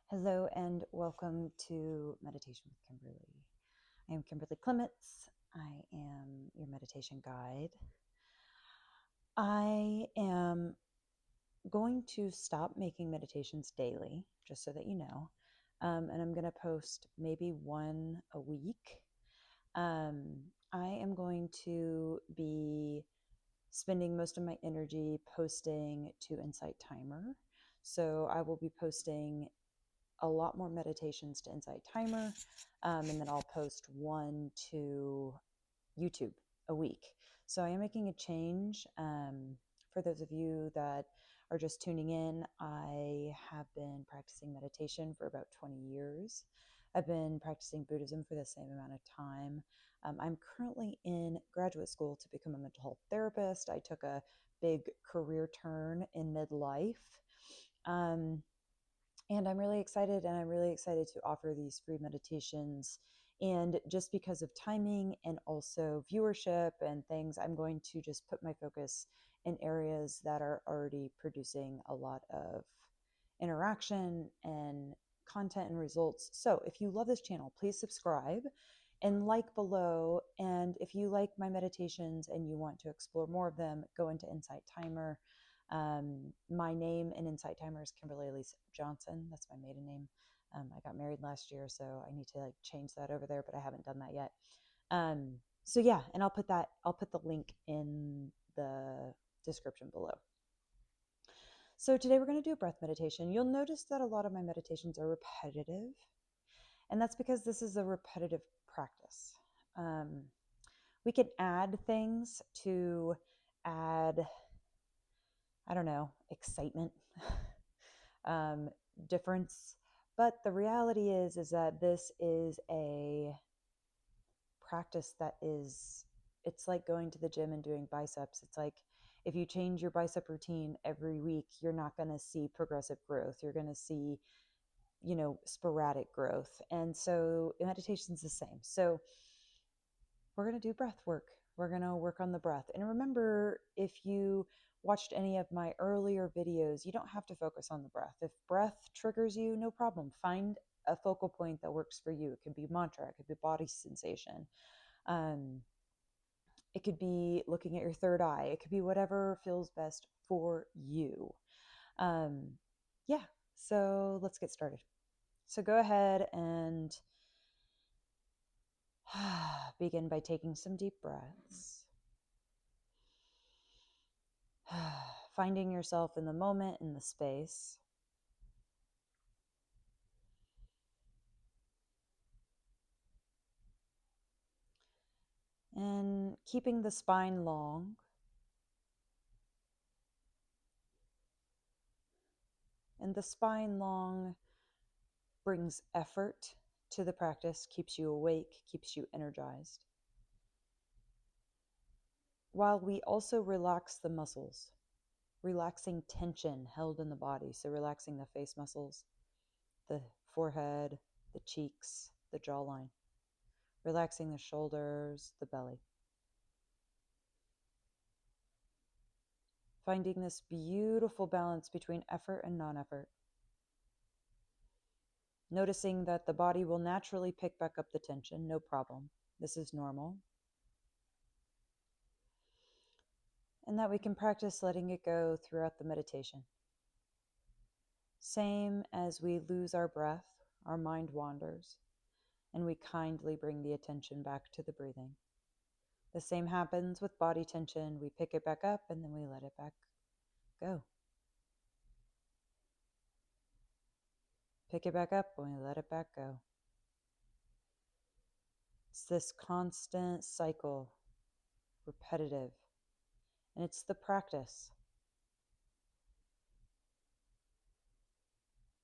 Hello and welcome to Meditation with Kimberly. I am Kimberly Clements. I am your meditation guide. I am going to stop making meditations daily, just so that you know. And I'm going to post maybe one a week. I am going to be spending most of my energy posting to Insight Timer. So I will be posting a lot more meditations to Insight Timer, and then I'll post one to YouTube a week. So I am making a change. For those of you that are just tuning in, I have been practicing meditation for about 20 years. I've been practicing Buddhism for the same amount of time. I'm currently in graduate school to become a mental health therapist. I took a big career turn in midlife. And I'm really excited, and I'm really excited to offer these free meditations. And just because of timing and also viewership and things, I'm going to just put my focus in areas that are already producing a lot of interaction and content and results. So if you love this channel, please subscribe and like below. And if you like my meditations and you want to explore more of them, go into Insight Timer. My name in Insight Timer is Kimberly Elise Johnson. That's my maiden name. I got married last year, so I need to change that over there, but I haven't done that yet. So yeah, and I'll put the link in the description below. So today we're going to do a breath meditation. You'll notice that a lot of my meditations are repetitive, and that's because this is a repetitive practice. We can add things to add, I don't know, excitement, difference. But the reality is that this is a practice that it's like going to the gym and doing biceps. It's like if you change your bicep routine every week, you're not going to see progressive growth. You're going to see, sporadic growth. And so meditation's the same. So we're going to do breath work. We're going to work on the breath. And remember, if you watched any of my earlier videos, you don't have to focus on the breath. If breath triggers you, no problem. Find a focal point that works for you. It could be mantra, it could be body sensation. It could be looking at your third eye. It could be whatever feels best for you. Yeah, so let's get started. So go ahead and begin by taking some deep breaths. Finding yourself in the moment, in the space. And keeping the spine long. And the spine long brings effort to the practice, keeps you awake, keeps you energized. While we also relax the muscles, relaxing tension held in the body. So relaxing the face muscles, the forehead, the cheeks, the jawline, relaxing the shoulders, the belly. Finding this beautiful balance between effort and non-effort. Noticing that the body will naturally pick back up the tension, no problem. This is normal. And that we can practice letting it go throughout the meditation. Same as we lose our breath, our mind wanders, and we kindly bring the attention back to the breathing. The same happens with body tension. We pick it back up and then we let it back go. Pick it back up and we let it back go. It's this constant cycle, repetitive, and it's the practice.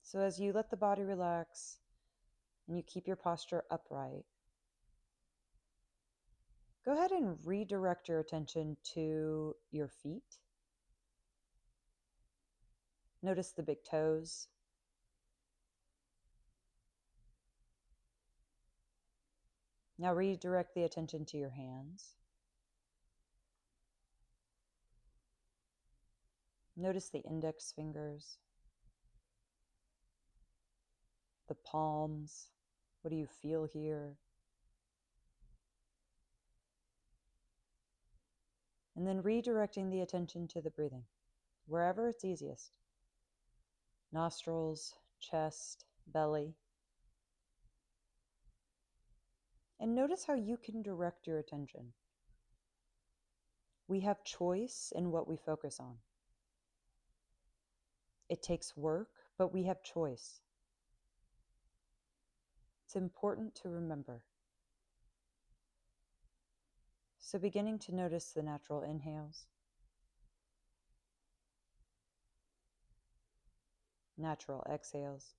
So as you let the body relax and you keep your posture upright, go ahead and redirect your attention to your feet. Notice the big toes. Now redirect the attention to your hands. Notice the index fingers. the palms. What do you feel here? And then redirecting the attention to the breathing, wherever it's easiest. Nostrils, chest, belly. And notice how you can direct your attention. We have choice in what we focus on. It takes work, but we have choice. It's important to remember. So beginning to notice the natural inhales, natural exhales.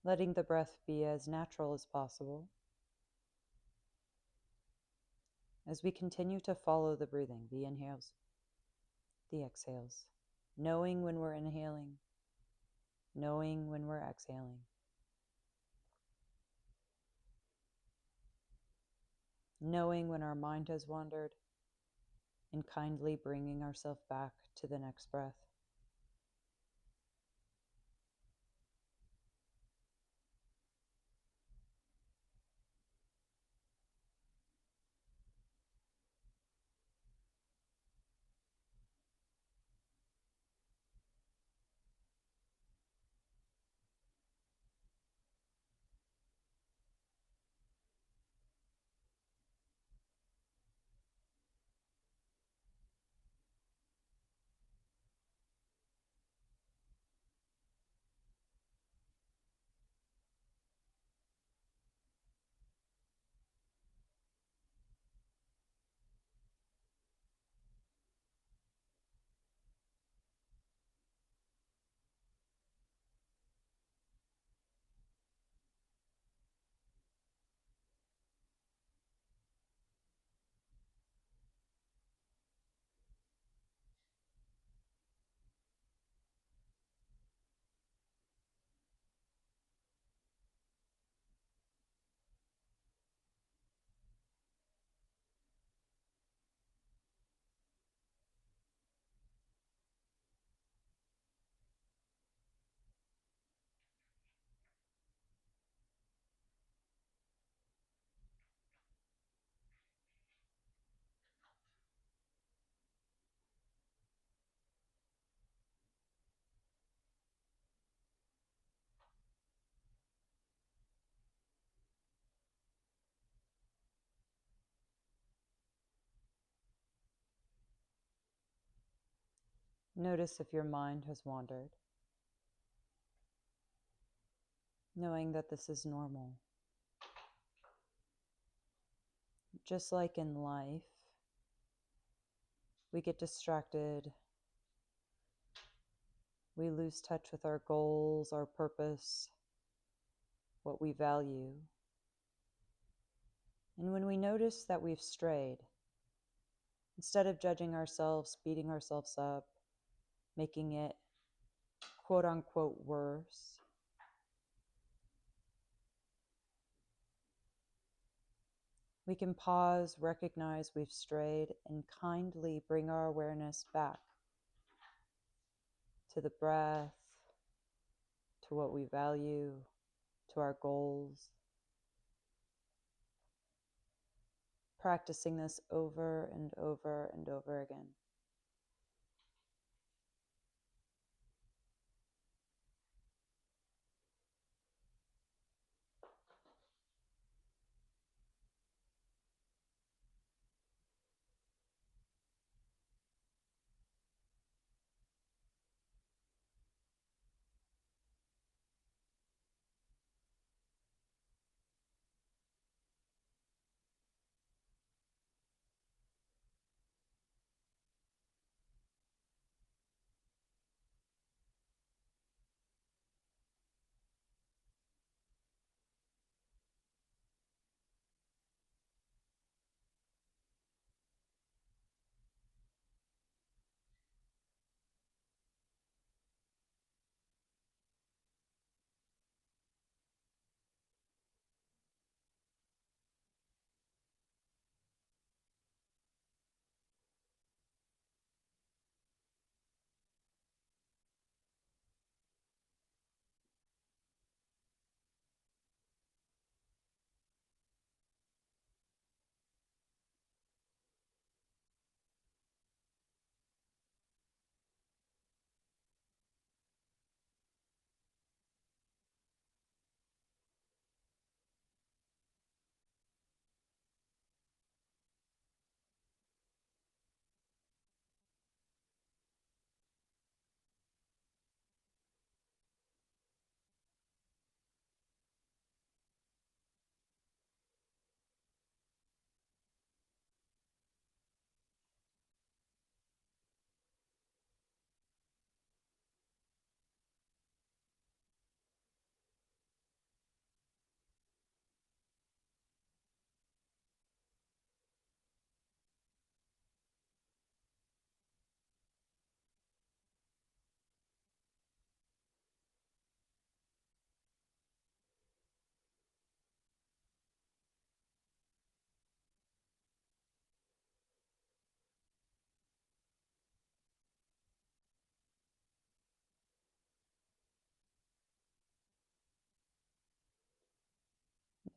Letting the breath be as natural as possible as we continue to follow the breathing, the inhales, the exhales, knowing when we're inhaling, knowing when we're exhaling. Knowing when our mind has wandered and kindly bringing ourselves back to the next breath. Notice if your mind has wandered, knowing that this is normal. Just like in life, we get distracted, we lose touch with our goals, our purpose, what we value. And when we notice that we've strayed, instead of judging ourselves, beating ourselves up, making it quote unquote worse, we can pause, recognize we've strayed, and kindly bring our awareness back to the breath, to what we value, to our goals. Practicing this over and over and over again.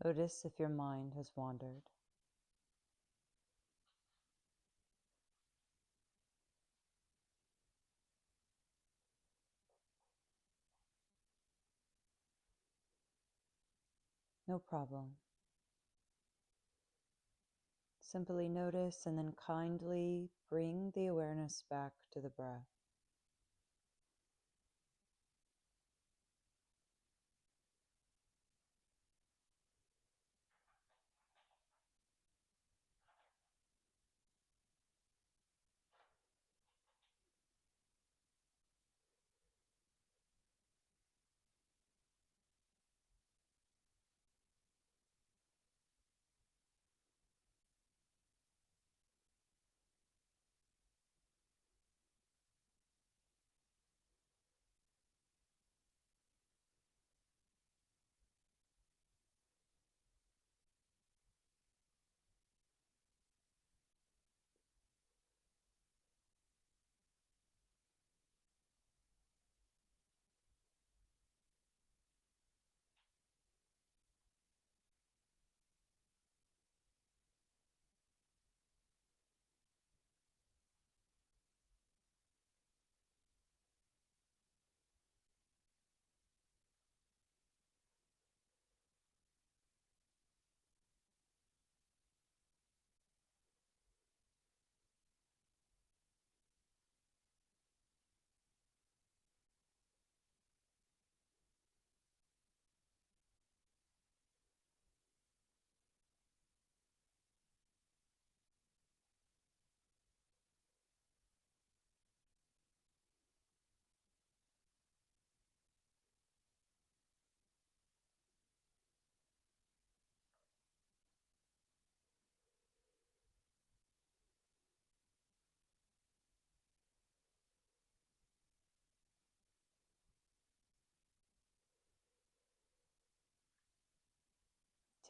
Notice if your mind has wandered. No problem. Simply notice and then kindly bring the awareness back to the breath.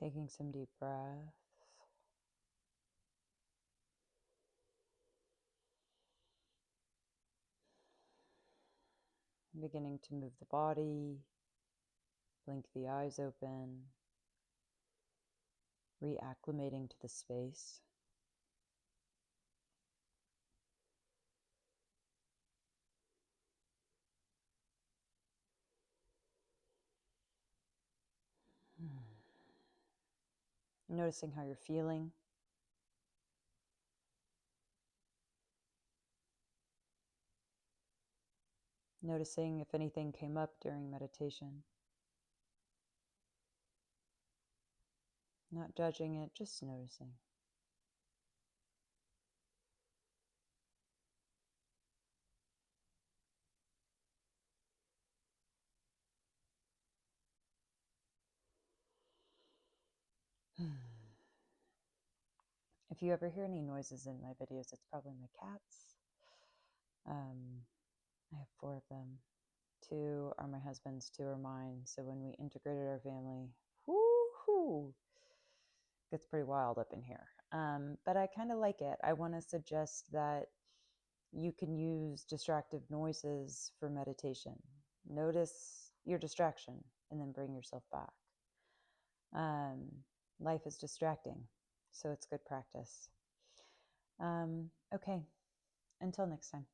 Taking some deep breaths. Beginning to move the body, blink the eyes open, reacclimating to the space. Noticing how you're feeling. Noticing if anything came up during meditation. Not judging it, just noticing. If you ever hear any noises in my videos, it's probably my cats. I have 4 of them. 2 are my husband's, 2 are mine. So when we integrated our family, whoo-hoo, gets pretty wild up in here. But I kind of like it. I want to suggest that you can use distractive noises for meditation. Notice your distraction and then bring yourself back. Life is distracting, so it's good practice. Okay, until next time.